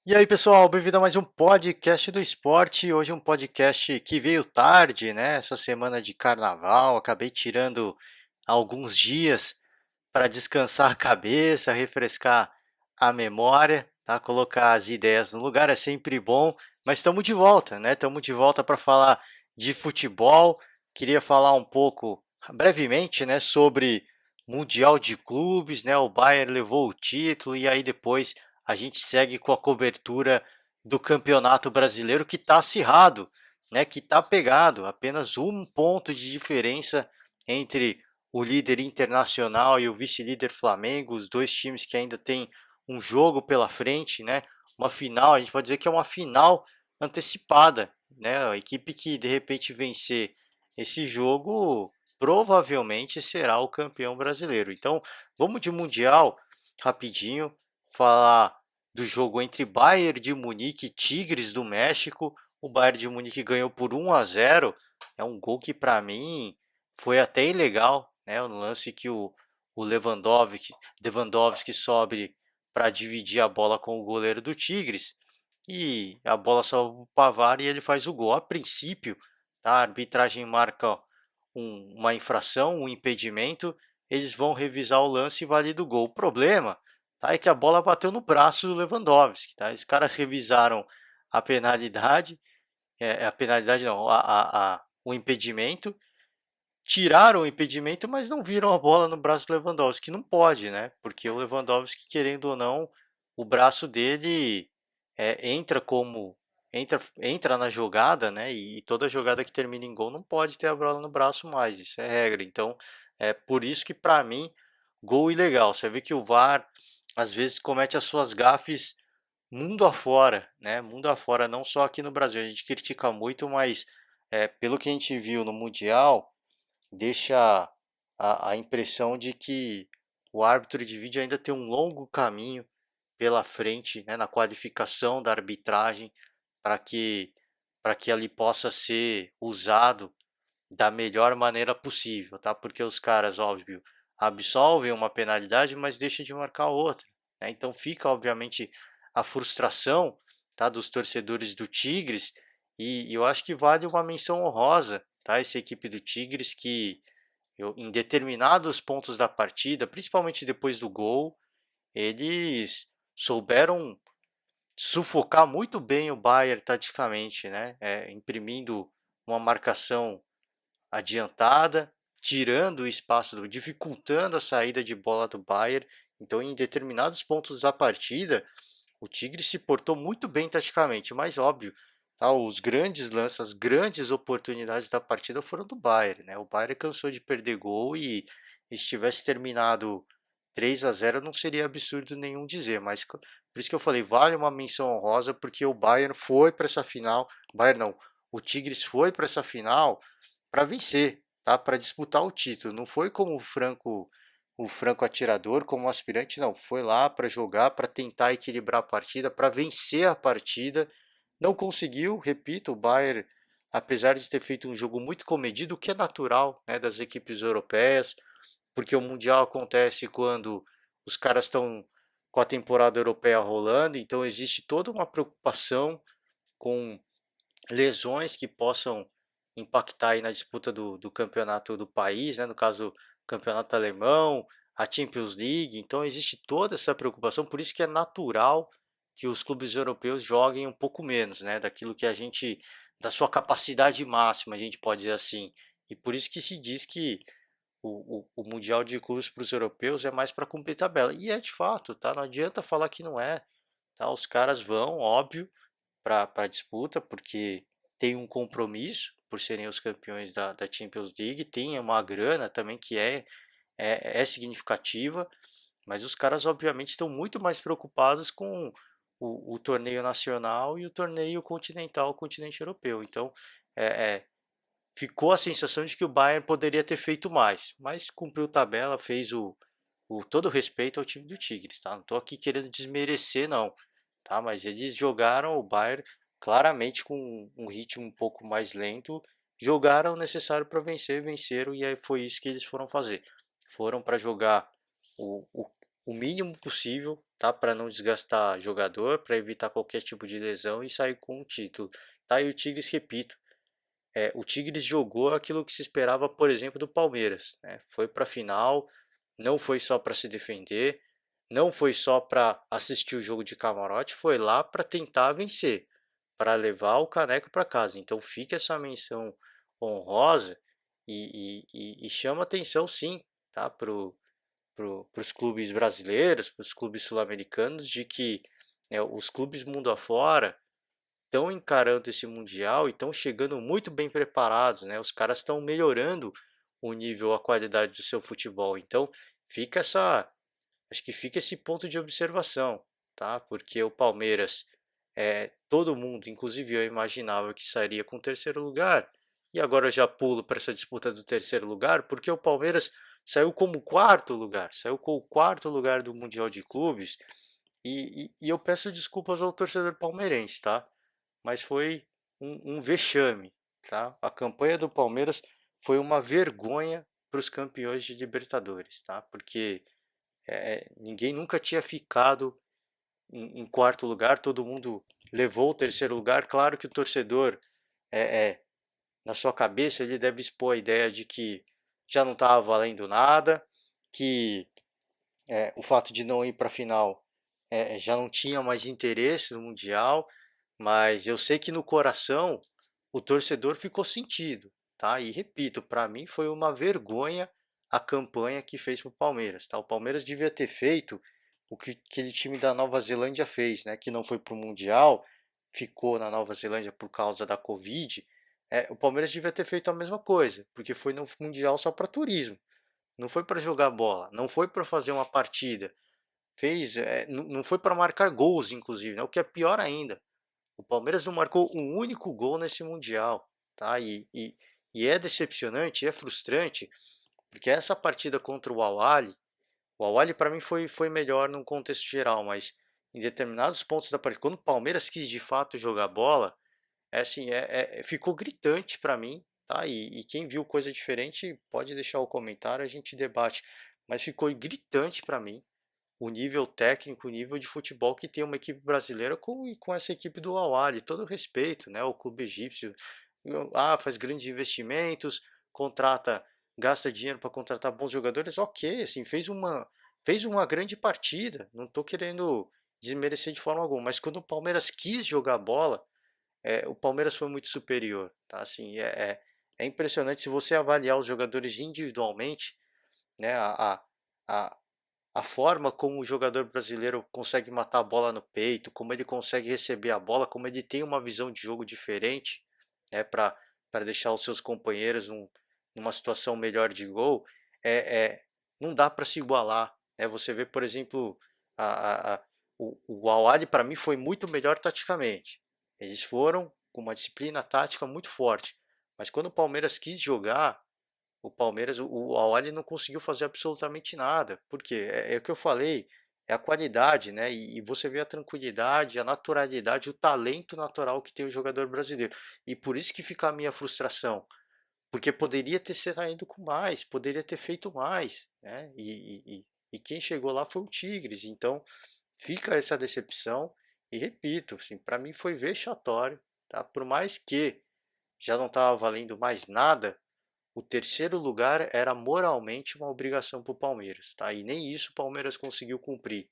E aí, pessoal, bem-vindo a mais um podcast do esporte. Hoje um podcast que veio tarde, né? Essa semana de carnaval, acabei tirando alguns dias para descansar a cabeça, refrescar a memória, tá? Colocar as ideias no lugar é sempre bom, mas estamos de volta, né? Estamos de volta para falar de futebol. Queria falar um pouco brevemente, né, sobre Mundial de Clubes, né? O Bayern levou o título e aí depois a gente segue com a cobertura do Campeonato Brasileiro que está acirrado, né? Que está pegado, apenas um ponto de diferença entre o líder internacional e o vice-líder Flamengo, os dois times que ainda têm um jogo pela frente, né? Uma final, a gente pode dizer que é uma final antecipada, né? A equipe que de repente vencer esse jogo provavelmente será o campeão brasileiro. Então, vamos de mundial rapidinho, falar do jogo entre Bayern de Munique e Tigres do México. O Bayern de Munique ganhou por 1-0. É um gol que para mim foi até ilegal, né? No lance que o Lewandowski sobe para dividir a bola com o goleiro do Tigres e a bola sobe para o Pavar e ele faz o gol. A princípio, tá? A arbitragem marca uma infração, um impedimento, eles vão revisar o lance e valida o gol. O problema, tá, é que a bola bateu no braço do Lewandowski. Tá? Os caras revisaram a penalidade, a penalidade não, o impedimento, tiraram o impedimento, mas não viram a bola no braço do Lewandowski. Não pode, né? Porque o Lewandowski, querendo ou não, o braço dele entra como entra na jogada, né? E toda jogada que termina em gol não pode ter a bola no braço mais. Isso é regra. Então, é por isso que para mim gol ilegal. Você vê que o VAR às vezes comete as suas gafes mundo afora, né? Mundo afora, não só aqui no Brasil. A gente critica muito, mas pelo que a gente viu no Mundial, deixa a impressão de que o árbitro de vídeo ainda tem um longo caminho pela frente, né, na qualificação da arbitragem para que para que ele possa ser usado da melhor maneira possível, tá? Porque os caras, óbvio, absolvem uma penalidade, mas deixam de marcar outra, né? Então fica, obviamente, a frustração, tá, dos torcedores do Tigres e eu acho que vale uma menção honrosa, tá? Essa equipe do Tigres que em determinados pontos da partida, principalmente depois do gol, eles souberam sufocar muito bem o Bayern taticamente, né? Imprimindo uma marcação adiantada, tirando o espaço, dificultando a saída de bola do Bayern. Então, em determinados pontos da partida, o Tigre se portou muito bem taticamente, mas óbvio, tá, os grandes lances, as grandes oportunidades da partida foram do Bayern, né? O Bayern cansou de perder gol e se tivesse terminado 3-0 não seria absurdo nenhum dizer, mas por isso que eu falei, vale uma menção honrosa porque o Bayern foi para essa final, Bayern não, o Tigres foi para essa final para vencer, tá? Para disputar o título. Não foi como o franco atirador, como aspirante, não. Foi lá para jogar, para tentar equilibrar a partida, para vencer a partida. Não conseguiu, repito, o Bayern, apesar de ter feito um jogo muito comedido, o que é natural, né, das equipes europeias, porque o Mundial acontece quando os caras estão com a temporada europeia rolando, então existe toda uma preocupação com lesões que possam impactar aí na disputa do campeonato do país, né? No caso, campeonato alemão, a Champions League. Então existe toda essa preocupação, por isso que é natural que os clubes europeus joguem um pouco menos, né? Daquilo que a gente, da sua capacidade máxima, a gente pode dizer assim. E por isso que se diz que o Mundial de Clubes para os europeus é mais para cumprir tabela. E é de fato, tá? Não adianta falar que não é. Tá? Os caras vão, óbvio, para a disputa, porque tem um compromisso por serem os campeões da Champions League, tem uma grana também que é significativa, mas os caras obviamente estão muito mais preocupados com o torneio nacional e o torneio continental, o continente europeu. Então, é, é, ficou a sensação de que o Bayern poderia ter feito mais, mas cumpriu tabela, fez todo o respeito ao time do Tigres, tá? Não estou aqui querendo desmerecer, não, tá? Mas eles jogaram o Bayern claramente com um ritmo um pouco mais lento, jogaram o necessário para vencer, venceram e aí foi isso que eles foram fazer. Foram para jogar o, o, o mínimo possível, tá? Para não desgastar jogador, para evitar qualquer tipo de lesão e sair com um título, tá? E o Tigres, repito, o Tigres jogou aquilo que se esperava, por exemplo, do Palmeiras, né? Foi para a final, não foi só para se defender, não foi só para assistir o jogo de camarote, foi lá para tentar vencer, para levar o caneco para casa. Então fica essa menção honrosa e chama atenção sim, tá? Os clubes brasileiros, para os clubes sul-americanos, de que os clubes mundo afora estão encarando esse mundial e estão chegando muito bem preparados, né? Os caras estão melhorando o nível, a qualidade do seu futebol. Então, fica essa, acho que fica esse ponto de observação, tá? Porque o Palmeiras, todo mundo, inclusive eu imaginava que sairia com o terceiro lugar, e agora eu já pulo para essa disputa do terceiro lugar, porque o Palmeiras saiu como quarto lugar, saiu com o quarto lugar do Mundial de Clubes, e eu peço desculpas ao torcedor palmeirense, tá? Mas foi um vexame, tá? A campanha do Palmeiras foi uma vergonha para os campeões de Libertadores, tá? Porque ninguém nunca tinha ficado em quarto lugar, todo mundo levou o terceiro lugar. Claro que o torcedor, é, é, na sua cabeça, ele deve expor a ideia de que já não estava valendo nada, que o fato de não ir para a final já não tinha mais interesse no Mundial, mas eu sei que no coração o torcedor ficou sentido, tá? E repito, para mim foi uma vergonha a campanha que fez para o Palmeiras, tá? O Palmeiras devia ter feito o que aquele time da Nova Zelândia fez, né? Que não foi para o Mundial, ficou na Nova Zelândia por causa da Covid. O Palmeiras devia ter feito a mesma coisa, porque foi no Mundial só para turismo, não foi para jogar bola, não foi para fazer uma partida, não foi para marcar gols, inclusive, né? O que é pior ainda. O Palmeiras não marcou um único gol nesse Mundial, tá? E é decepcionante, é frustrante, porque essa partida contra o Al para mim foi melhor num contexto geral, mas em determinados pontos da partida, quando o Palmeiras quis de fato jogar bola, assim, ficou gritante para mim, tá? E quem viu coisa diferente pode deixar o comentário, a gente debate, mas ficou gritante para mim o nível técnico, o nível de futebol que tem uma equipe brasileira com essa equipe do Al-Ahly, todo respeito, né? O clube egípcio, faz grandes investimentos, contrata, gasta dinheiro para contratar bons jogadores, ok, assim, fez uma grande partida, não estou querendo desmerecer de forma alguma, mas quando o Palmeiras quis jogar bola, o Palmeiras foi muito superior, tá? Assim, é impressionante se você avaliar os jogadores individualmente, né? A, a forma como o jogador brasileiro consegue matar a bola no peito, como ele consegue receber a bola, como ele tem uma visão de jogo diferente, né, para deixar os seus companheiros numa situação melhor de gol, é, é, não dá para se igualar. Né? Você vê, por exemplo, o Al-Ahly para mim foi muito melhor taticamente. Eles foram com uma disciplina tática muito forte. Mas quando o Palmeiras quis jogar, o Palmeiras, o Awali não conseguiu fazer absolutamente nada. Por quê? É o que eu falei, é a qualidade, né? E você vê a tranquilidade, a naturalidade, o talento natural que tem o jogador brasileiro. E por isso que fica a minha frustração, porque poderia ter saído com mais, poderia ter feito mais, né? E quem chegou lá foi o Tigres. Então fica essa decepção. E repito, assim, para mim foi vexatório, tá? Por mais que já não estava valendo mais nada, o terceiro lugar era moralmente uma obrigação para o Palmeiras, tá? E nem isso o Palmeiras conseguiu cumprir.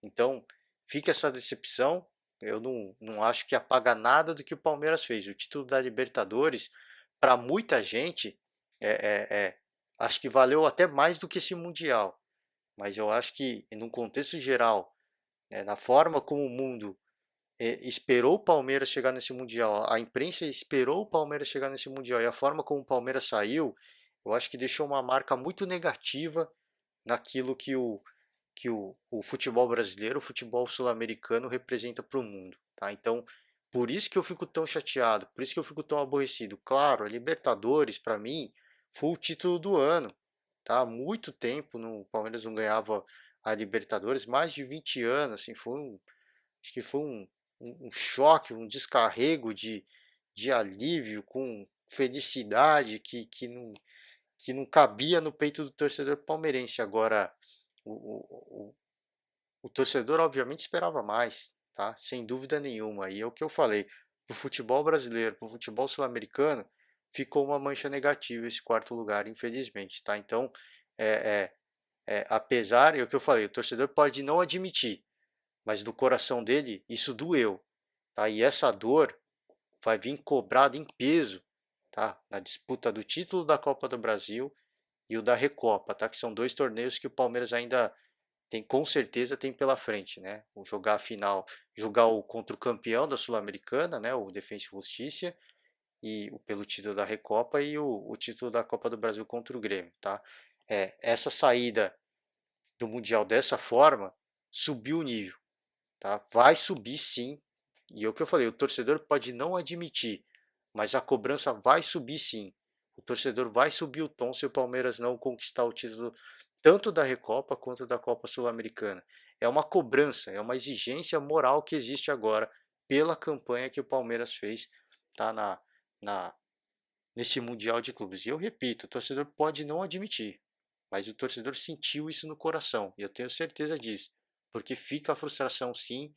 Então, fica essa decepção. Eu não acho que apaga nada do que o Palmeiras fez. O título da Libertadores, para muita gente, é, é, é, acho que valeu até mais do que esse Mundial. Mas eu acho que, num contexto geral, na forma como o mundo esperou o Palmeiras chegar nesse Mundial, a imprensa esperou o Palmeiras chegar nesse Mundial e a forma como o Palmeiras saiu, eu acho que deixou uma marca muito negativa naquilo que o futebol brasileiro, o futebol sul-americano representa para o mundo. Tá? Então, por isso que eu fico tão chateado, por isso que eu fico tão aborrecido. Claro, a Libertadores, para mim, foi o título do ano. Tá? Há muito tempo o Palmeiras não ganhava a Libertadores, mais de 20 anos, assim, acho que foi um choque, um descarrego de alívio com felicidade que não cabia no peito do torcedor palmeirense. Agora, o, O torcedor, obviamente, esperava mais, tá? Sem dúvida nenhuma. E é o que eu falei, para o futebol brasileiro, para o futebol sul-americano, ficou uma mancha negativa esse quarto lugar, infelizmente, tá? Então, é, apesar, é o que eu falei, o torcedor pode não admitir, mas do coração dele, isso doeu, tá? E essa dor vai vir cobrada em peso, tá? Na disputa do título da Copa do Brasil e o da Recopa, tá? Que são dois torneios que o Palmeiras ainda tem, com certeza tem pela frente, né? O jogar a final, jogar o contra o campeão da Sul-Americana, né? O Defensa e Justiça e o pelo título da Recopa e o título da Copa do Brasil contra o Grêmio, tá? Essa saída do Mundial dessa forma subiu o nível, tá? Vai subir sim. E é o que eu falei, o torcedor pode não admitir, mas a cobrança vai subir sim. O torcedor vai subir o tom se o Palmeiras não conquistar o título tanto da Recopa quanto da Copa Sul-Americana. É uma cobrança, é uma exigência moral que existe agora pela campanha que o Palmeiras fez, tá na nesse Mundial de Clubes. E eu repito, o torcedor pode não admitir, mas o torcedor sentiu isso no coração, e eu tenho certeza disso, porque fica a frustração sim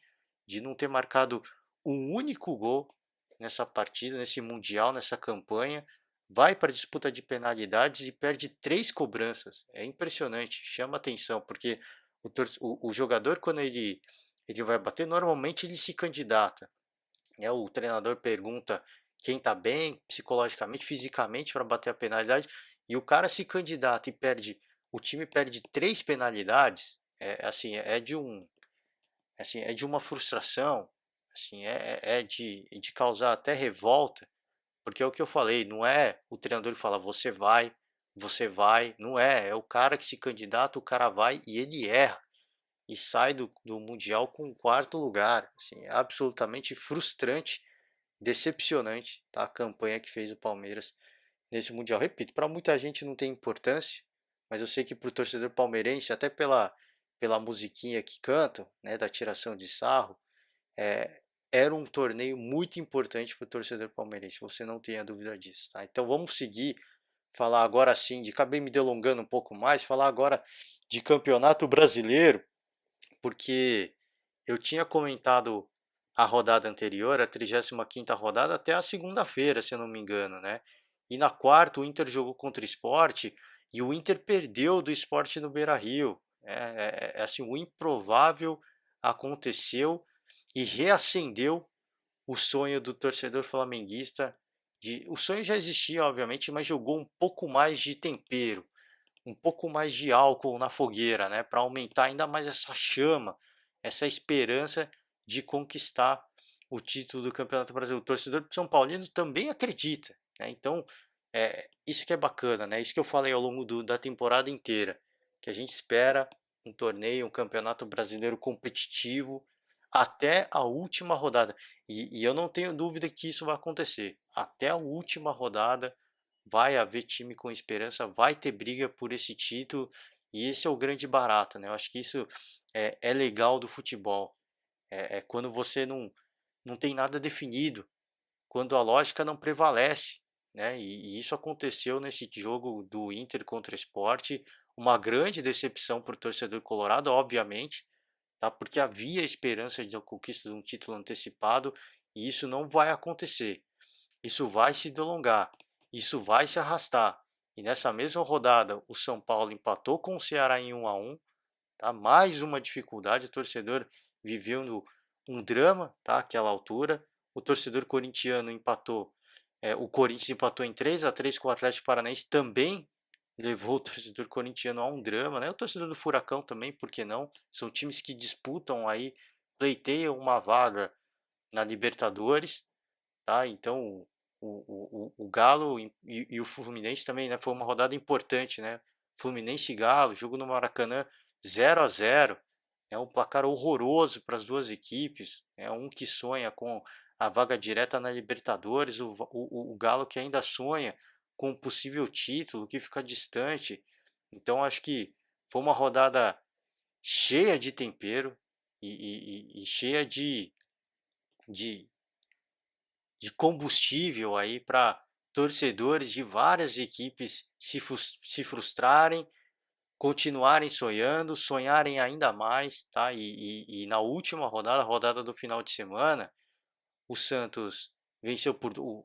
de não ter marcado um único gol nessa partida, nesse Mundial, nessa campanha. Vai para a disputa de penalidades e perde 3 cobranças. É impressionante, chama atenção, porque o jogador, quando ele vai bater, normalmente ele se candidata, né? O treinador pergunta quem está bem psicologicamente, fisicamente para bater a penalidade, e o cara se candidata e perde, o time perde 3 penalidades, assim, é de uma frustração, assim, de causar até revolta, porque é o que eu falei, não é o treinador que fala você vai, não é o cara que se candidata, o cara vai e ele erra e sai do Mundial com o quarto lugar. Assim, é absolutamente frustrante, decepcionante, tá? A campanha que fez o Palmeiras nesse Mundial. Repito, para muita gente não tem importância, mas eu sei que para o torcedor palmeirense, até pela musiquinha que cantam, né, da tiração de sarro, é, era um torneio muito importante para o torcedor palmeirense, você não tenha dúvida disso. Tá? Então vamos seguir, falar agora sim, acabei me delongando um pouco mais, falar agora de campeonato brasileiro, porque eu tinha comentado a rodada anterior, a 35ª rodada, até a segunda-feira, se eu não me engano, né? E na quarta o Inter jogou contra o Sport e o Inter perdeu do Sport no Beira-Rio. Assim, o improvável aconteceu e reacendeu o sonho do torcedor flamenguista. O sonho já existia, obviamente, mas jogou um pouco mais de tempero, um pouco mais de álcool na fogueira, né, para aumentar ainda mais essa chama, essa esperança de conquistar o título do Campeonato Brasileiro. O torcedor São Paulino também acredita, né? Então, isso que é bacana, né? Isso que eu falei ao longo da temporada inteira, que a gente espera um torneio, um Campeonato Brasileiro competitivo até a última rodada. E eu não tenho dúvida que isso vai acontecer. Até a última rodada vai haver time com esperança, vai ter briga por esse título, e esse é o grande barato, né? Eu acho que isso é legal do futebol. É quando você não tem nada definido, quando a lógica não prevalece, né? E isso aconteceu nesse jogo do Inter contra o Sport, uma grande decepção para o torcedor colorado, obviamente, tá? Porque havia esperança de conquista de um título antecipado, e isso não vai acontecer. Isso vai se delongar, isso vai se arrastar. E nessa mesma rodada, o São Paulo empatou com o Ceará em 1-1, tá? Mais uma dificuldade, o torcedor viveu um drama, tá? Aquela altura. O torcedor corintiano empatou, o Corinthians empatou em 3-3 com o Atlético Paranaense, também levou o torcedor corintiano a um drama, né? O torcedor do Furacão também, por que não? São times que disputam aí, pleiteiam uma vaga na Libertadores, tá? Então o Galo e o Fluminense também, né? Foi uma rodada importante, né? Fluminense e Galo, jogo no Maracanã 0-0, é um placar horroroso para as duas equipes, é um que sonha com a vaga direta na Libertadores, o Galo que ainda sonha com um possível título, que fica distante. Então acho que foi uma rodada cheia de tempero e cheia de, de combustível aí para torcedores de várias equipes se frustrarem continuarem sonhando, sonharem ainda mais, tá? E na última rodada, a rodada do final de semana, o Santos venceu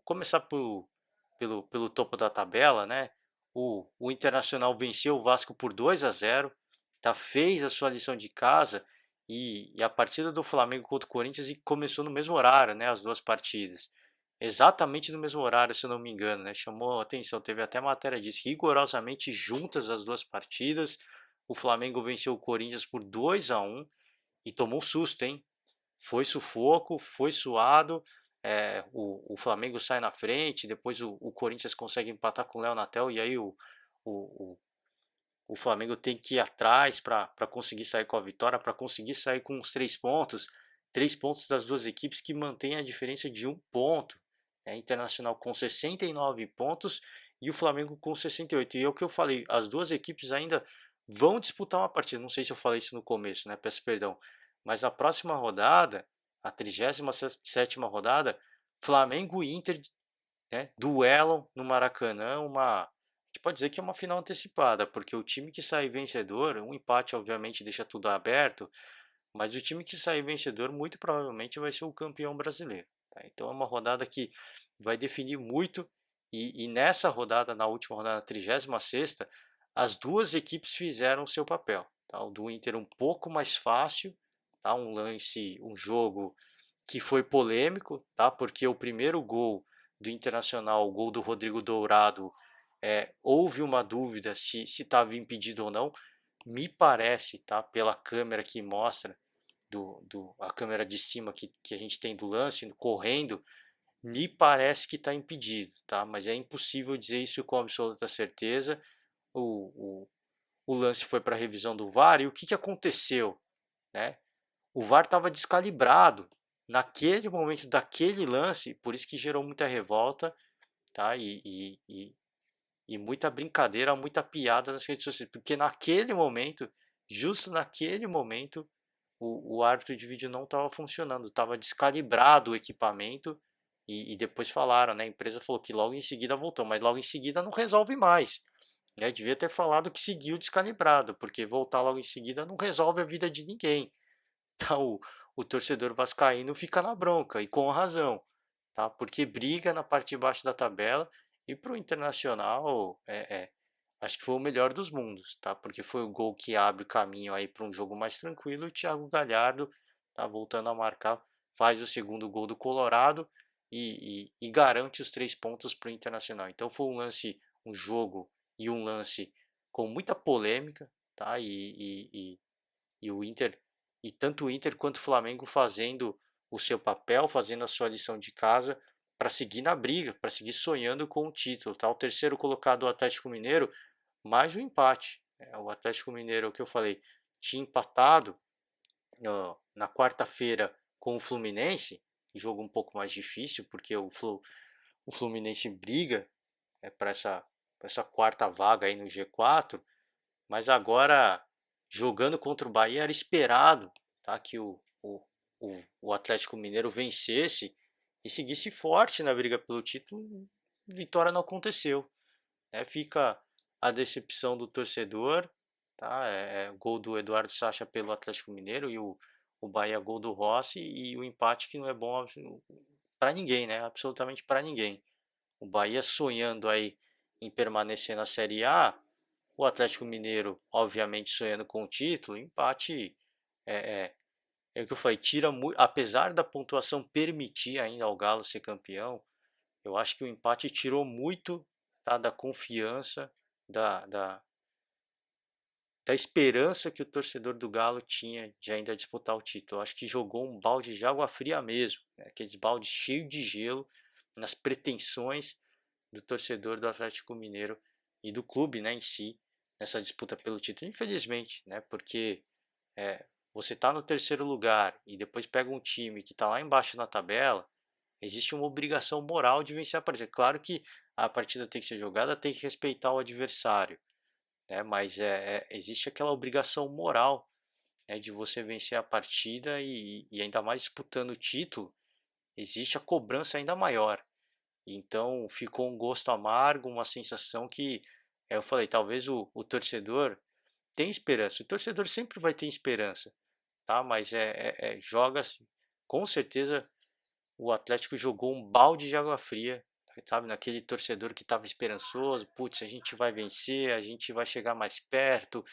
começar pelo topo da tabela, né? O Internacional venceu o Vasco por 2-0, tá? Fez a sua lição de casa e a partida do Flamengo contra o Corinthians começou no mesmo horário, né? As duas partidas. Exatamente no mesmo horário, se eu não me engano, né? Chamou a atenção, teve até matéria disso, rigorosamente juntas as duas partidas. O Flamengo venceu o Corinthians por 2-1 e tomou um susto, hein? Foi sufoco, foi suado. O Flamengo sai na frente, depois o Corinthians consegue empatar com o Léo Natel e aí o, o Flamengo tem que ir atrás para conseguir sair com a vitória, para conseguir sair com os 3 pontos. 3 pontos das duas equipes que mantêm a diferença de 1 ponto. Internacional com 69 pontos e o Flamengo com 68. E é o que eu falei, as duas equipes ainda vão disputar uma partida. Não sei se eu falei isso no começo, né? Peço perdão. Mas a próxima rodada, a 37ª rodada, Flamengo e Inter, né, duelam no Maracanã, a gente pode dizer que é uma final antecipada, porque o time que sair vencedor, um empate obviamente deixa tudo aberto, mas o time que sair vencedor muito provavelmente vai ser o campeão brasileiro. Tá? Então é uma rodada que vai definir muito, e nessa rodada, na última rodada, na 36ª, as duas equipes fizeram o seu papel. Tá? O do Inter um pouco mais fácil, tá? Um jogo que foi polêmico, tá? Porque o primeiro gol do Internacional, o gol do Rodrigo Dourado, houve uma dúvida se estava impedido ou não. Me parece, tá? Pela câmera que mostra, a câmera de cima que a gente tem do lance, correndo, me parece que está impedido, tá? Mas é impossível dizer isso com absoluta certeza. O, o, o lance foi para a revisão do VAR e o que aconteceu, né? O VAR estava descalibrado naquele momento daquele lance, por isso que gerou muita revolta, tá? E muita brincadeira, muita piada nas redes sociais, porque naquele momento, justo naquele momento, o árbitro de vídeo não estava funcionando, estava descalibrado o equipamento e depois falaram, né? A empresa falou que logo em seguida voltou, mas logo em seguida não resolve mais. Né? Devia ter falado que seguiu descalibrado, porque voltar logo em seguida não resolve a vida de ninguém. Então, o torcedor vascaíno fica na bronca, e com razão, tá? Porque briga na parte de baixo da tabela e para o Internacional acho que foi o melhor dos mundos, tá? Porque foi o gol que abre o caminho aí para um jogo mais tranquilo. O Thiago Galhardo tá voltando a marcar, faz o segundo gol do Colorado e garante os 3 pontos para o Internacional. Então foi um jogo e um lance com muita polêmica, tá? E o Inter, e tanto o Inter quanto o Flamengo fazendo o seu papel, fazendo a sua lição de casa para seguir na briga, para seguir sonhando com o título. Tá? O terceiro colocado, o Atlético Mineiro, mais um empate. O Atlético Mineiro, é o que eu falei, tinha empatado na quarta-feira com o Fluminense, jogo um pouco mais difícil, porque o Fluminense briga para essa quarta vaga aí no G4, mas agora, jogando contra o Bahia, era esperado, tá, que o Atlético Mineiro vencesse e seguisse forte na briga pelo título. Vitória não aconteceu. Né? Fica a decepção do torcedor. Tá? O gol do Eduardo Sacha pelo Atlético Mineiro e o Bahia gol do Rossi, e o empate que não é bom para ninguém, né? Absolutamente para ninguém. O Bahia sonhando aí em permanecer na Série A, o Atlético Mineiro, obviamente, sonhando com o título. Empate é, é, é o que eu falei, apesar da pontuação permitir ainda ao Galo ser campeão, eu acho que o empate tirou muito, tá, da confiança, da, da, da esperança que o torcedor do Galo tinha de ainda disputar o título. Eu acho que jogou um balde de água fria mesmo, né? Aqueles baldes cheios de gelo nas pretensões do torcedor do Atlético Mineiro e do clube, né, em si, nessa disputa pelo título. Infelizmente, né, porque você está no terceiro lugar e depois pega um time que está lá embaixo na tabela, existe uma obrigação moral de vencer a partida. Claro que a partida tem que ser jogada, tem que respeitar o adversário, né, mas existe aquela obrigação moral, né, de você vencer a partida e ainda mais disputando o título, existe a cobrança ainda maior. Então ficou um gosto amargo, uma sensação que, eu falei, talvez o torcedor tem esperança. O torcedor sempre vai ter esperança, tá? Mas joga-se, com certeza o Atlético jogou um balde de água fria, sabe? Naquele torcedor que estava esperançoso, putz, a gente vai vencer, a gente vai chegar mais perto,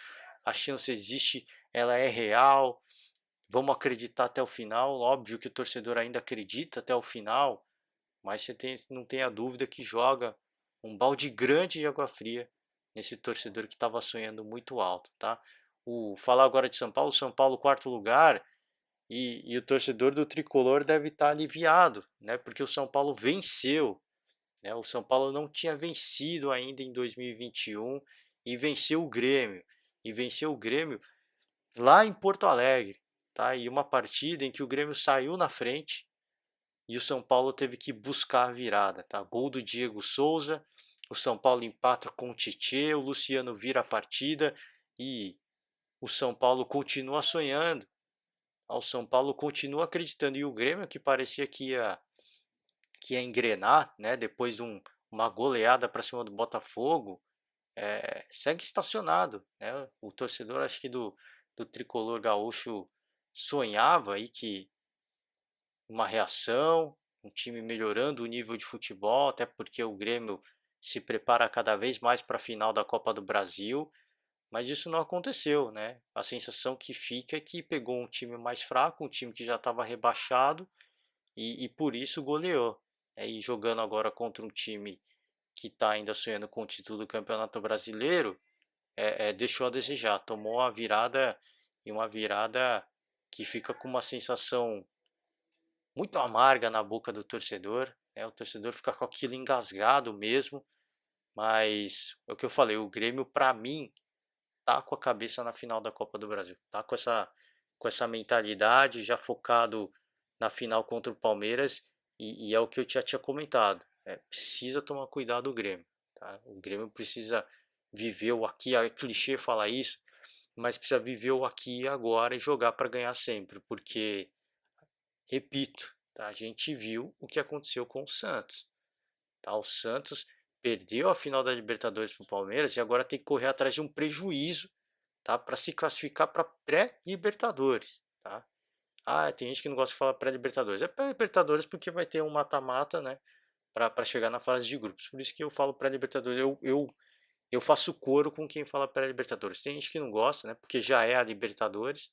a chance existe, ela é real, vamos acreditar até o final. Óbvio que o torcedor ainda acredita até o final, mas não tenha dúvida que joga um balde grande de água fria nesse torcedor que estava sonhando muito alto, tá? Falar agora de São Paulo quarto lugar, e o torcedor do Tricolor deve estar aliviado, né? Porque o São Paulo venceu, né? O São Paulo não tinha vencido ainda em 2021 e venceu o Grêmio. E venceu o Grêmio lá em Porto Alegre, tá? E uma partida em que o Grêmio saiu na frente e o São Paulo teve que buscar a virada, tá? Gol do Diego Souza, o São Paulo empata com o Titê, o Luciano vira a partida e o São Paulo continua sonhando. O São Paulo continua acreditando, e o Grêmio, que parecia que ia engrenar, né? Depois de uma goleada para cima do Botafogo, segue estacionado, né? O torcedor, acho que do tricolor gaúcho, sonhava aí que uma reação, um time melhorando o nível de futebol, até porque o Grêmio se prepara cada vez mais para a final da Copa do Brasil, mas isso não aconteceu, né? A sensação que fica é que pegou um time mais fraco, um time que já estava rebaixado e por isso goleou. E jogando agora contra um time que está ainda sonhando com o título do Campeonato Brasileiro, deixou a desejar. Tomou uma virada, e uma virada que fica com uma sensação muito amarga na boca do torcedor. O torcedor fica com aquilo engasgado mesmo. Mas é o que eu falei, o Grêmio, para mim, tá com a cabeça na final da Copa do Brasil. Tá com essa mentalidade, já focado na final contra o Palmeiras. E é o que eu já tinha comentado. Precisa tomar cuidado o Grêmio. Tá? O Grêmio precisa viver o aqui. É clichê falar isso, mas precisa viver o aqui e agora e jogar para ganhar sempre. Porque, repito, tá? A gente viu o que aconteceu com o Santos. Tá? O Santos perdeu a final da Libertadores para o Palmeiras e agora tem que correr atrás de um prejuízo, tá? Para se classificar para pré-Libertadores. Tá? Tem gente que não gosta de falar pré-Libertadores. É pré-Libertadores porque vai ter um mata-mata, né? Para chegar na fase de grupos. Por isso que eu falo pré-Libertadores. Eu faço coro com quem fala pré-Libertadores. Tem gente que não gosta, né? Porque já é a Libertadores.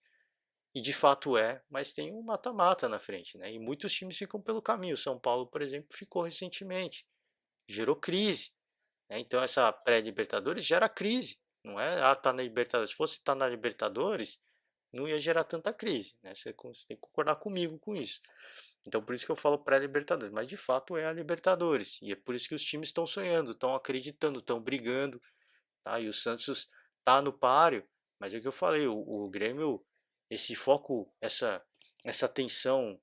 E de fato mas tem um mata-mata na frente, né? E muitos times ficam pelo caminho. O São Paulo, por exemplo, ficou recentemente. Gerou crise. Né? Então essa pré-Libertadores gera crise. Não é, tá na Libertadores. Se fosse estar na Libertadores, não ia gerar tanta crise. Né? Você tem que concordar comigo com isso. Então por isso que eu falo pré-Libertadores. Mas de fato é a Libertadores. E é por isso que os times estão sonhando, estão acreditando, estão brigando. Tá? E o Santos tá no páreo. Mas é o que eu falei, o Grêmio, esse foco, essa tensão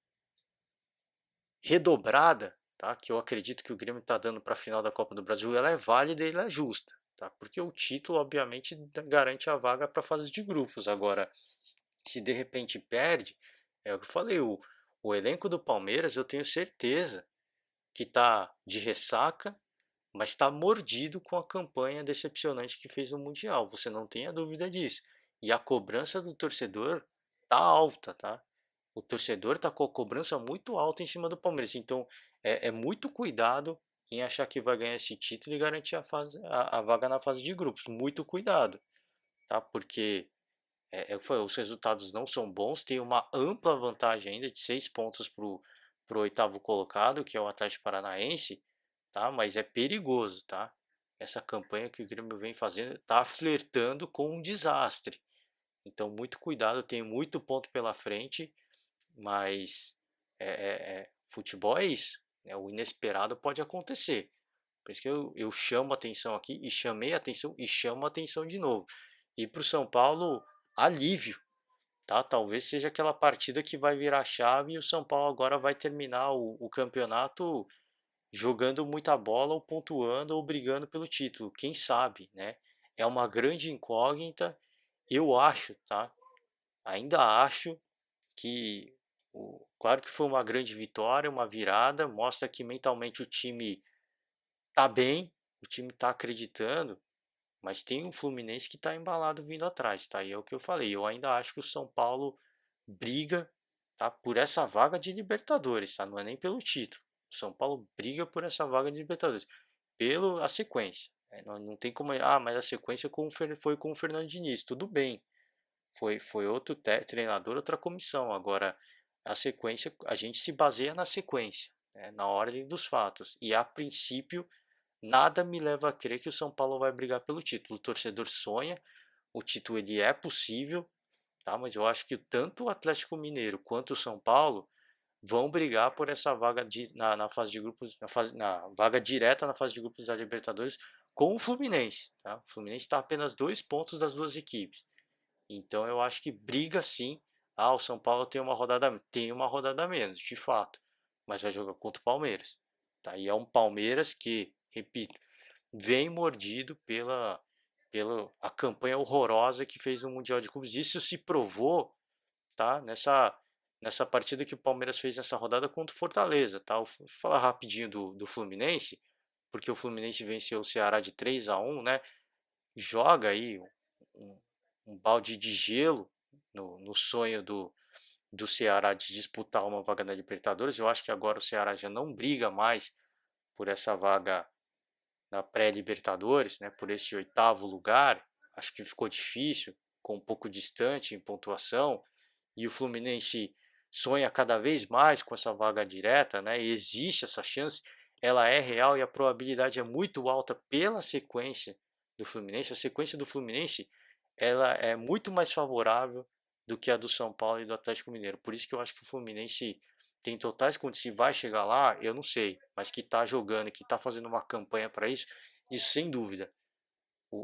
redobrada, tá? Que eu acredito que o Grêmio está dando para a final da Copa do Brasil, ela é válida e ela é justa, tá? Porque o título, obviamente, garante a vaga para a fase de grupos. Agora, se de repente perde, é o que eu falei, o elenco do Palmeiras, eu tenho certeza que está de ressaca, mas está mordido com a campanha decepcionante que fez no Mundial. Você não tenha dúvida disso. E a cobrança do torcedor tá alta, tá? O torcedor está com a cobrança muito alta em cima do Palmeiras. Então, muito cuidado em achar que vai ganhar esse título e garantir a vaga na fase de grupos. Muito cuidado, tá? Porque os resultados não são bons. Tem uma ampla vantagem ainda de 6 pontos pro oitavo colocado, que é o Atlético Paranaense, tá? Mas é perigoso, tá? Essa campanha que o Grêmio vem fazendo está flertando com um desastre. Então, muito cuidado, tem muito ponto pela frente, mas futebol é isso, né? O inesperado pode acontecer. Por isso que eu chamo a atenção aqui, e chamei a atenção, e chamo a atenção de novo. E para o São Paulo, alívio, tá? Talvez seja aquela partida que vai virar a chave e o São Paulo agora vai terminar o campeonato jogando muita bola, ou pontuando, ou brigando pelo título. Quem sabe, né? É uma grande incógnita. Eu acho, tá? Ainda acho que, claro que foi uma grande vitória, uma virada, mostra que mentalmente o time tá bem, o time tá acreditando, mas tem um Fluminense que está embalado vindo atrás, tá? E é o que eu falei, eu ainda acho que o São Paulo briga, tá, por essa vaga de Libertadores, tá? Não é nem pelo título. O São Paulo briga por essa vaga de Libertadores, pela sequência. Não tem como, mas a sequência foi com o Fernando Diniz, tudo bem. Foi outro treinador, outra comissão. Agora, a sequência, a gente se baseia na sequência, né, na ordem dos fatos. E a princípio, nada me leva a crer que o São Paulo vai brigar pelo título. O torcedor sonha, o título ele é possível, tá? Mas eu acho que tanto o Atlético Mineiro quanto o São Paulo vão brigar por essa vaga na fase de grupos, na vaga direta na fase de grupos da Libertadores com o Fluminense, tá? O Fluminense está a apenas 2 pontos das duas equipes. Então eu acho que briga sim. Ah, o São Paulo tem uma rodada a menos, de fato, mas vai jogar contra o Palmeiras. Tá? E é um Palmeiras que, repito, vem mordido pela a campanha horrorosa que fez no Mundial de Clubes. Isso se provou, tá? Nessa partida que o Palmeiras fez nessa rodada contra o Fortaleza, tá? Vou falar rapidinho do Fluminense, porque o Fluminense venceu o Ceará de 3-1, né? Joga aí um, um balde de gelo no sonho do Ceará de disputar uma vaga na Libertadores. Eu acho que agora o Ceará já não briga mais por essa vaga na pré-Libertadores, né, por esse oitavo lugar. Acho que ficou difícil, ficou um pouco distante em pontuação. E o Fluminense sonha cada vez mais com essa vaga direta, né? E existe essa chance, ela é real e a probabilidade é muito alta pela sequência do Fluminense. A sequência do Fluminense ela é muito mais favorável do que a do São Paulo e do Atlético Mineiro. Por isso que eu acho que o Fluminense tem totais condições. Se vai chegar lá, eu não sei, mas que está jogando, que está fazendo uma campanha para isso, isso sem dúvida.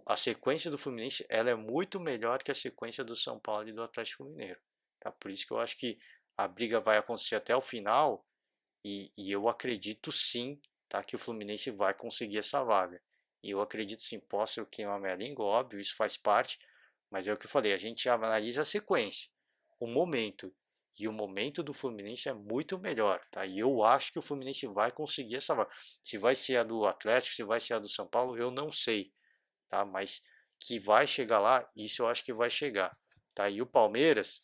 A sequência do Fluminense ela é muito melhor que a sequência do São Paulo e do Atlético Mineiro. Tá? Por isso que eu acho que a briga vai acontecer até o final e eu acredito sim, tá, que o Fluminense vai conseguir essa vaga. E eu acredito sim, posso queimar minha língua, óbvio, isso faz parte, mas é o que eu falei, a gente analisa a sequência, o momento, e o momento do Fluminense é muito melhor, tá? E eu acho que o Fluminense vai conseguir essa vaga. Se vai ser a do Atlético, se vai ser a do São Paulo, eu não sei, tá? Mas que vai chegar lá, isso eu acho que vai chegar, tá? E o Palmeiras,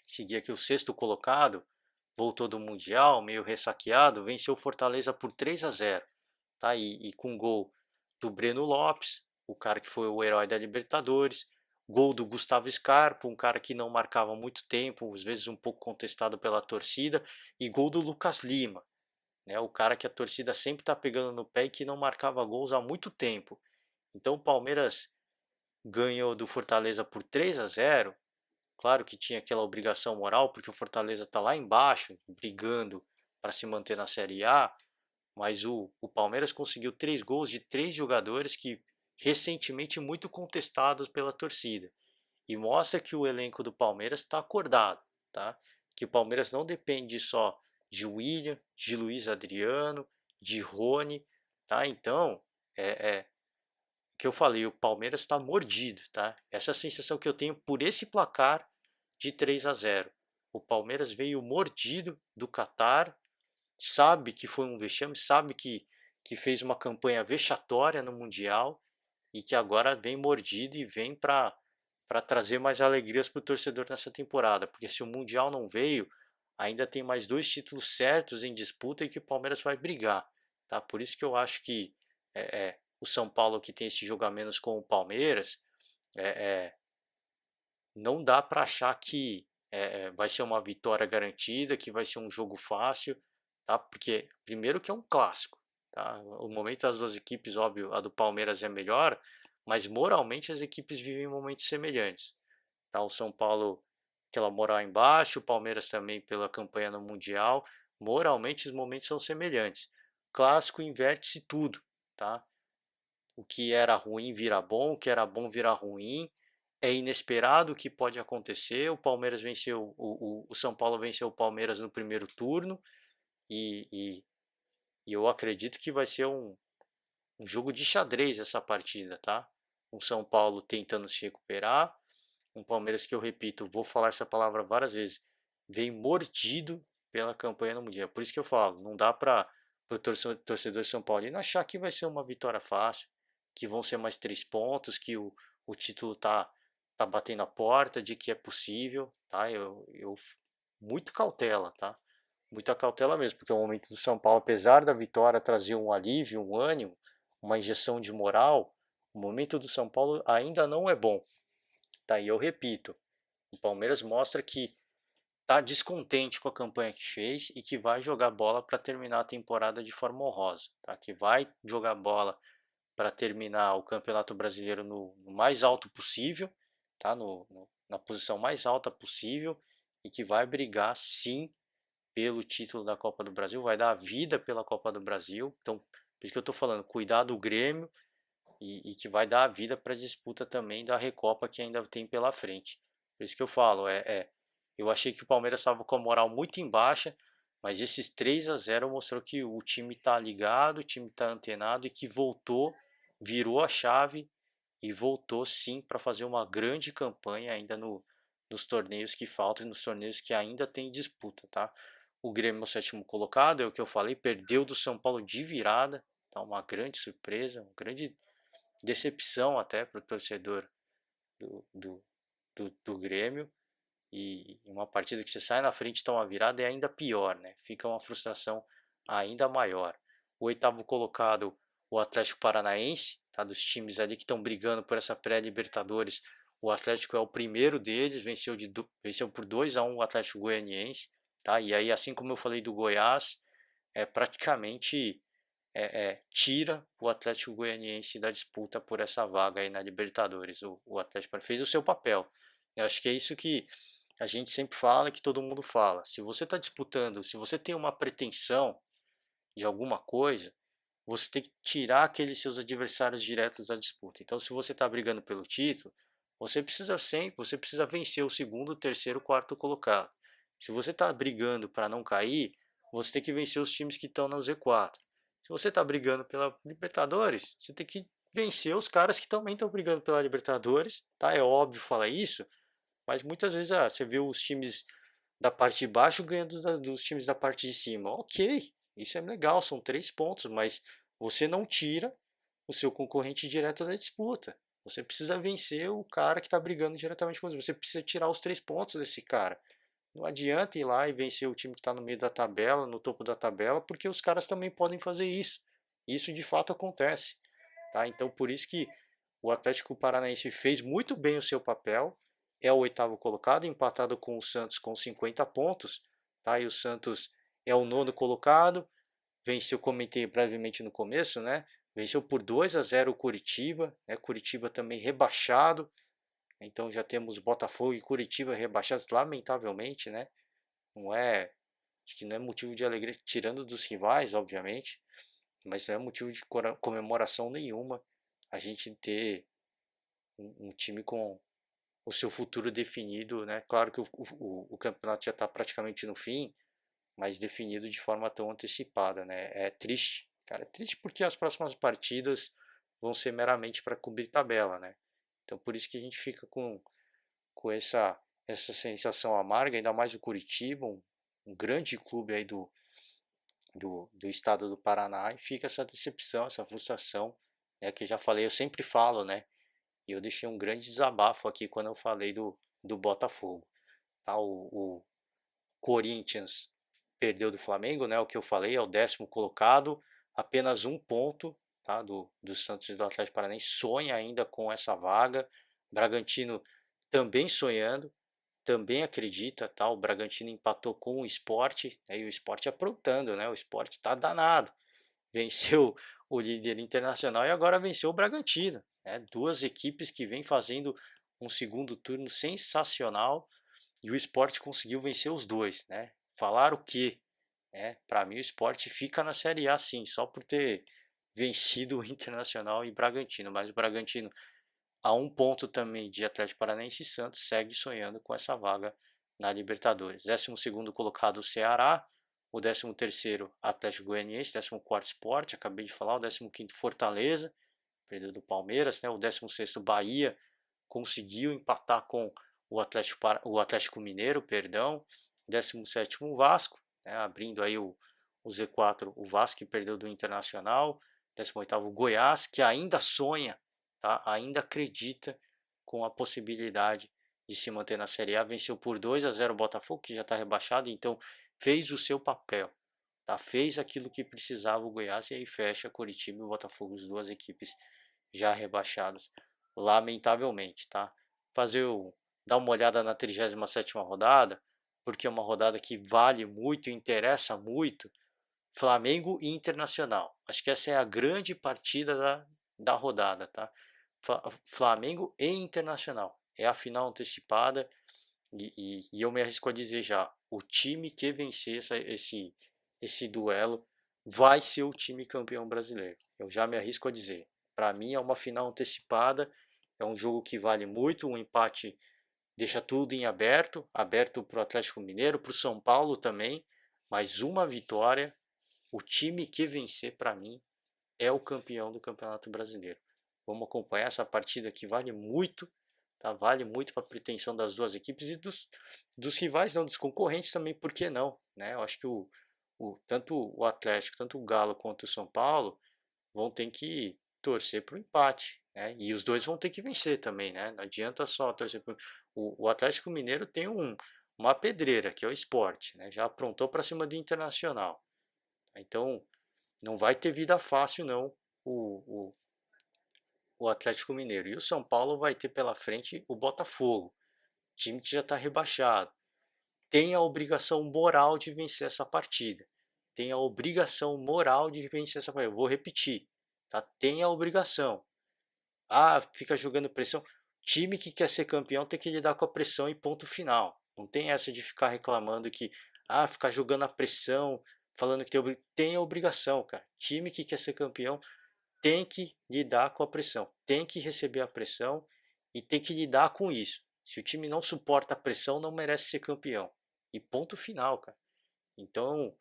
seguia aqui o sexto colocado, voltou do Mundial, meio ressaqueado, venceu o Fortaleza por 3-0, tá? E com gol do Breno Lopes, o cara que foi o herói da Libertadores, gol do Gustavo Scarpa, um cara que não marcava muito tempo, às vezes um pouco contestado pela torcida, e gol do Lucas Lima, né? O cara que a torcida sempre está pegando no pé e que não marcava gols há muito tempo. Então o Palmeiras ganhou do Fortaleza por 3-0. Claro que tinha aquela obrigação moral, porque o Fortaleza está lá embaixo, brigando para se manter na Série A, mas o Palmeiras conseguiu 3 gols de 3 jogadores que recentemente muito contestados pela torcida. E mostra que o elenco do Palmeiras está acordado, tá? Que o Palmeiras não depende só de William, de Luiz Adriano, de Rony, tá? Então, é que eu falei, o Palmeiras está mordido, tá? Essa é a sensação que eu tenho por esse placar de 3-0. O Palmeiras veio mordido do Catar, sabe que foi um vexame, sabe que fez uma campanha vexatória no Mundial e que agora vem mordido e vem para trazer mais alegrias para o torcedor nessa temporada. Porque se o Mundial não veio, ainda tem mais 2 títulos certos em disputa e que o Palmeiras vai brigar. Tá? Por isso que eu acho que o São Paulo, que tem esse jogo a menos com o Palmeiras, é, é, não dá para achar que vai ser uma vitória garantida, que vai ser um jogo fácil, tá? Porque primeiro que é um clássico, tá? O momento das duas equipes, óbvio, a do Palmeiras é melhor, mas moralmente as equipes vivem momentos semelhantes, tá? O São Paulo aquela moral embaixo, o Palmeiras também pela campanha no Mundial, moralmente os momentos são semelhantes. Clássico inverte-se tudo, tá? O que era ruim vira bom, o que era bom vira ruim. É inesperado o que pode acontecer. O Palmeiras venceu, o São Paulo venceu o Palmeiras no primeiro turno e, e, e eu acredito que vai ser um jogo de xadrez essa partida, tá? Um São Paulo tentando se recuperar, um Palmeiras que eu repito, vou falar essa palavra várias vezes, vem mordido pela campanha no Mundial. Por isso que eu falo, não dá para o torcedor São Paulino achar que vai ser uma vitória fácil, que vão ser mais 3 pontos, que o título tá batendo a porta, de que é possível, tá? Muito cautela, tá? Muita cautela mesmo, porque o momento do São Paulo, apesar da vitória trazer um alívio, um ânimo, uma injeção de moral, o momento do São Paulo ainda não é bom, tá? E eu repito, o Palmeiras mostra que está descontente com a campanha que fez e que vai jogar bola para terminar a temporada de forma honrosa, tá? Que vai jogar bola para terminar o Campeonato Brasileiro no mais alto possível, tá? Na posição mais alta possível e que vai brigar sim pelo título da Copa do Brasil, vai dar a vida pela Copa do Brasil. Então, por isso que eu estou falando, cuidar do Grêmio e que vai dar a vida para a disputa também da Recopa que ainda tem pela frente. Por isso que eu falo, eu achei que o Palmeiras estava com a moral muito em baixa, mas esses 3-0 mostrou que o time está ligado, o time está antenado e que voltou, virou a chave e voltou sim para fazer uma grande campanha ainda nos torneios que faltam e nos torneios que ainda tem disputa, tá? O Grêmio é o sétimo colocado, é o que eu falei, perdeu do São Paulo de virada, tá? Uma grande surpresa, uma grande decepção até para o torcedor do, do, do Grêmio. E uma partida que você sai na frente e toma uma virada é ainda pior, né? Fica uma frustração ainda maior. O oitavo colocado, o Atlético Paranaense, tá? Dos times ali que estão brigando por essa pré-Libertadores, o Atlético é o primeiro deles, venceu por 2-1 o Atlético Goianiense, tá? E aí, assim como eu falei do Goiás, praticamente tira o Atlético Goianiense da disputa por essa vaga aí na Libertadores. O Atlético fez o seu papel. Eu acho que é isso que a gente sempre fala, que todo mundo fala. Se você está disputando, se você tem uma pretensão de alguma coisa, você tem que tirar aqueles seus adversários diretos da disputa. Então, se você está brigando pelo título, você precisa vencer o segundo, terceiro, quarto colocado. Se você está brigando para não cair, você tem que vencer os times que estão no Z4. Se você está brigando pela Libertadores, você tem que vencer os caras que também estão brigando pela Libertadores, tá? É óbvio falar isso, mas muitas vezes você vê os times da parte de baixo ganhando dos times da parte de cima. Ok, isso é legal, são 3 pontos, mas você não tira o seu concorrente direto da disputa. Você precisa vencer o cara que está brigando diretamente com você. Você precisa tirar os 3 pontos desse cara. Não adianta ir lá e vencer o time que está no meio da tabela, no topo da tabela, porque os caras também podem fazer isso. Isso de fato acontece. Tá? Então, por isso que o Atlético Paranaense fez muito bem o seu papel, é o oitavo colocado, empatado com o Santos com 50 pontos. Tá? E o Santos é o nono colocado, venceu, comentei brevemente no começo, né? Venceu por 2-0 o Curitiba, né? Curitiba também rebaixado, então já temos Botafogo e Curitiba rebaixados, lamentavelmente, né? Não é, acho que não é motivo de alegria, tirando dos rivais, obviamente, mas não é motivo de comemoração nenhuma a gente ter um time com o seu futuro definido, né? Claro que o campeonato já está praticamente no fim, mas definido de forma tão antecipada, né? É triste, cara, é triste porque as próximas partidas vão ser meramente para cobrir tabela, né? Então por isso que a gente fica com essa sensação amarga, ainda mais o Curitiba, um grande clube aí do estado do Paraná, e fica essa decepção, essa frustração, né? Que eu já falei, eu sempre falo, né? E eu deixei um grande desabafo aqui quando eu falei do Botafogo. Tá? O Corinthians perdeu do Flamengo, né? O que eu falei, é o 10º colocado, apenas 1 ponto, tá? Do Santos e do Atlético Paranaense, sonha ainda com essa vaga. Bragantino também sonhando, também acredita, tá? O Bragantino empatou com o Sport, né? E o Sport aprontando, né? O Sport está danado. Venceu o líder internacional e agora venceu o Bragantino, né? Duas equipes que vêm fazendo um segundo turno sensacional e o Sport conseguiu vencer os dois, né? Falar o quê? Para mim o Sport fica na Série A sim, só por ter vencido o Internacional e Bragantino, mas o Bragantino a 1 ponto também de Atlético Paranaense e Santos segue sonhando com essa vaga na Libertadores. 12º colocado o Ceará, o 13º Atlético Goianiense, 14º Sport, acabei de falar, o 15º Fortaleza, perdeu do Palmeiras, né? O 16º Bahia conseguiu empatar com o Atlético Mineiro, perdão, 17º Vasco, né? Abrindo aí o Z4, o Vasco que perdeu do Internacional, 18º Goiás, que ainda sonha, tá? Ainda acredita com a possibilidade de se manter na Série A, venceu por 2-0 o Botafogo, que já está rebaixado, então fez o seu papel, tá? Fez aquilo que precisava o Goiás e aí fecha Coritiba e o Botafogo, as duas equipes já rebaixadas, lamentavelmente, tá? Dar uma olhada na 37ª rodada, porque é uma rodada que vale muito, interessa muito, Flamengo e Internacional. Acho que essa é a grande partida da rodada, tá? Flamengo e Internacional. É a final antecipada e eu me arrisco a dizer já, o time que vencer esse duelo vai ser o time campeão brasileiro. Eu já me arrisco a dizer. Para mim é uma final antecipada, é um jogo que vale muito, um empate deixa tudo em aberto, aberto para o Atlético Mineiro, para o São Paulo também, mas uma vitória, o time que vencer para mim é o campeão do Campeonato Brasileiro. Vamos acompanhar essa partida que vale muito, tá? Vale muito para a pretensão das duas equipes e dos rivais, não, dos concorrentes também, por que não? Né? Eu acho que tanto o Atlético, tanto o Galo quanto o São Paulo vão ter que torcer para o empate, né? E os dois vão ter que vencer também, né? Não adianta só torcer para o Atlético Mineiro tem uma pedreira, que é o Sport, né? Já aprontou para cima do Internacional. Então, não vai ter vida fácil, não, o, o, o Atlético Mineiro. E o São Paulo vai ter pela frente o Botafogo, time que já está rebaixado. Tem a obrigação moral de vencer essa partida. Tem a obrigação moral de vencer essa partida. Eu vou repetir, tá? Tem a obrigação. Ah, fica jogando pressão. Time que quer ser campeão tem que lidar com a pressão e ponto final. Não tem essa de ficar reclamando que, ficar jogando a pressão, falando que tem a obrigação, cara. Time que quer ser campeão tem que lidar com a pressão, tem que receber a pressão e tem que lidar com isso. Se o time não suporta a pressão, não merece ser campeão. E ponto final, cara. Então,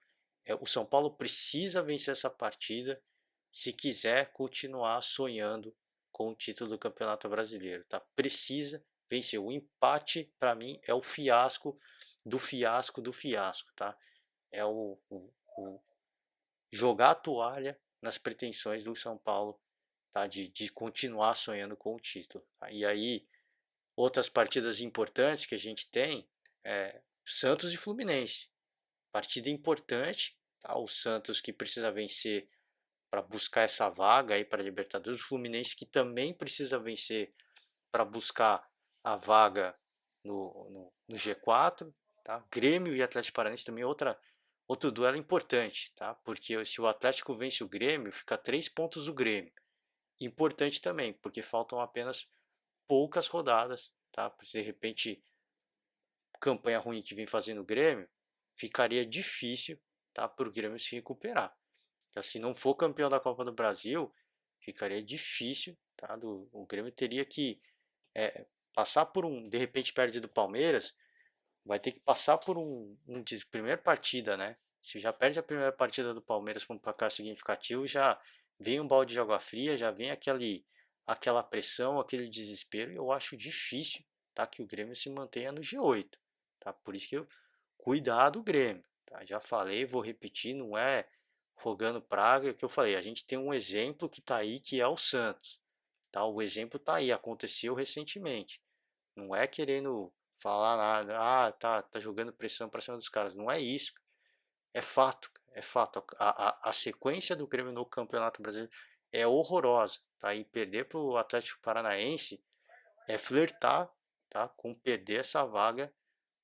o São Paulo precisa vencer essa partida se quiser continuar sonhando com o título do Campeonato Brasileiro, tá? Precisa vencer. O empate, para mim, é o fiasco do fiasco do fiasco, tá? É o jogar a toalha nas pretensões do São Paulo, tá? De continuar sonhando com o título. Tá? E aí, outras partidas importantes que a gente tem é Santos e Fluminense. Partida importante, tá? O Santos que precisa vencer para buscar essa vaga aí para a Libertadores, o Fluminense que também precisa vencer para buscar a vaga no G4, tá? Grêmio e Atlético Paranaense também outro duelo importante, tá? Porque se o Atlético vence o Grêmio, fica 3 pontos do Grêmio. Importante também, porque faltam apenas poucas rodadas, tá? Se de repente campanha ruim que vem fazendo o Grêmio, ficaria difícil, tá, para o Grêmio se recuperar. Então, se não for campeão da Copa do Brasil, ficaria difícil, tá? O Grêmio teria que passar por de repente perde do Palmeiras, vai ter que passar por primeira partida, né? Se já perde a primeira partida do Palmeiras para um placar significativo, já vem um balde de água fria, já vem aquela pressão, aquele desespero. E eu acho difícil, tá, que o Grêmio se mantenha no G8, tá? Por isso que cuidado o Grêmio, tá? Já falei, vou repetir, não é rogando praga, é o que eu falei. A gente tem um exemplo que está aí, que é o Santos, tá? O exemplo está aí, aconteceu recentemente. Não é querendo falar nada, tá jogando pressão para cima dos caras. Não é isso. É fato, é fato. A sequência do Grêmio no Campeonato Brasileiro é horrorosa, tá? E perder para o Atlético Paranaense é flertar, tá? Com perder essa vaga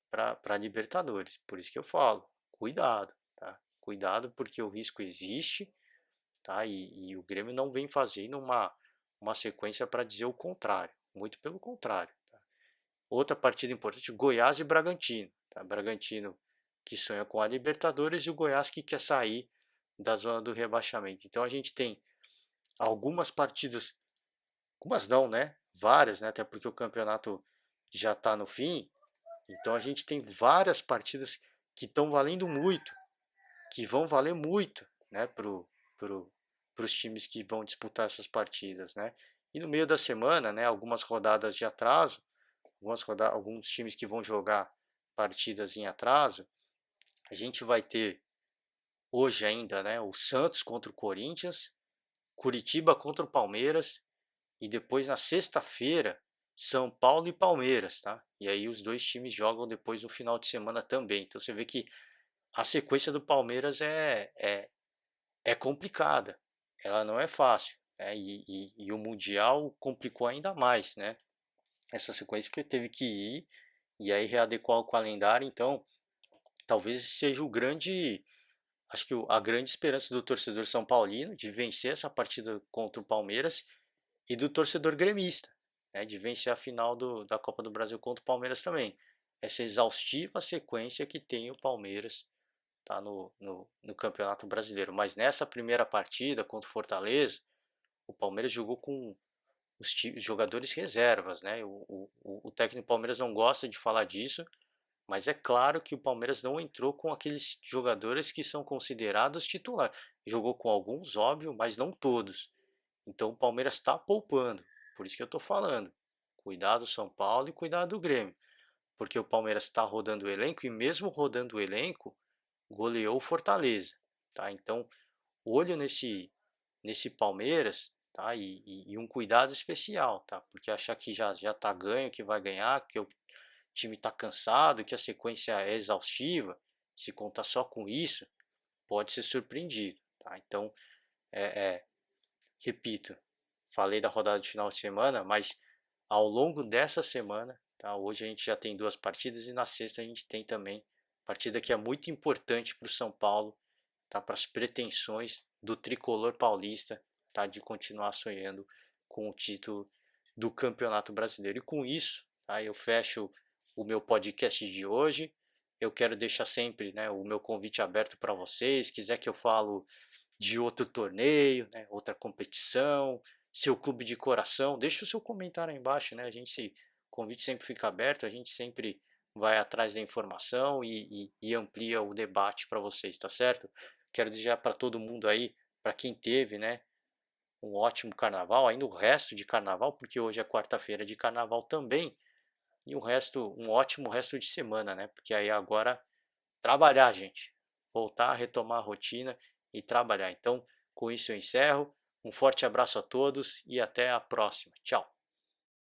para Libertadores. Por isso que eu falo, cuidado, tá? Cuidado porque o risco existe, tá? E o Grêmio não vem fazendo uma sequência para dizer o contrário. Muito pelo contrário. Outra partida importante, Goiás e Bragantino. Tá? Bragantino que sonha com a Libertadores e o Goiás que quer sair da zona do rebaixamento. Então a gente tem algumas partidas, algumas não, né? Várias, né? Até porque o campeonato já está no fim. Então a gente tem várias partidas que estão valendo muito, que vão valer muito, né? Os times que vão disputar essas partidas, né? E no meio da semana, né? Algumas rodadas de atraso, alguns times que vão jogar partidas em atraso. A gente vai ter hoje ainda, né, o Santos contra o Corinthians, Curitiba contra o Palmeiras e depois na sexta-feira, São Paulo e Palmeiras, tá? E aí os dois times jogam depois no final de semana também. Então você vê que a sequência do Palmeiras é complicada, ela não é fácil, né? E o Mundial complicou ainda mais, né? Essa sequência porque teve que ir e aí readequar o calendário. Então talvez seja o grande, acho que a grande esperança do torcedor são paulino de vencer essa partida contra o Palmeiras e do torcedor gremista, né, de vencer a final da Copa do Brasil contra o Palmeiras também. Essa exaustiva sequência que tem o Palmeiras, tá, no Campeonato Brasileiro. Mas nessa primeira partida contra o Fortaleza, o Palmeiras jogou com os jogadores reservas, né? O técnico do Palmeiras não gosta de falar disso, mas é claro que o Palmeiras não entrou com aqueles jogadores que são considerados titulares. Jogou com alguns, óbvio, mas não todos. Então o Palmeiras está poupando. Por isso que eu estou falando. Cuidado do São Paulo e cuidado do Grêmio. Porque o Palmeiras está rodando o elenco e mesmo rodando o elenco, goleou o Fortaleza. Tá? Então, olho nesse Palmeiras, tá? E um cuidado especial, tá? Porque achar que já está ganho, que vai ganhar, que o time está cansado, que a sequência é exaustiva, se contar só com isso, pode ser surpreendido. Tá? Então, repito, falei da rodada de final de semana, mas ao longo dessa semana, tá? Hoje a gente já tem duas partidas e na sexta a gente tem também partida que é muito importante para o São Paulo, tá? Para as pretensões do tricolor paulista, tá? De continuar sonhando com o título do Campeonato Brasileiro. E com isso, tá? Eu fecho o meu podcast de hoje. Eu quero deixar sempre, né, o meu convite aberto para vocês. Quiser que eu falo de outro torneio, né, outra competição, seu clube de coração, deixa o seu comentário aí embaixo, né? O convite sempre fica aberto, a gente sempre vai atrás da informação e amplia o debate para vocês, tá certo? Quero desejar para todo mundo aí, para quem teve, né, um ótimo carnaval, ainda o resto de carnaval, porque hoje é quarta-feira de carnaval também, e um ótimo resto de semana, né? Porque aí agora trabalhar, gente. Voltar a retomar a rotina e trabalhar. Então, com isso eu encerro. Um forte abraço a todos e até a próxima. Tchau.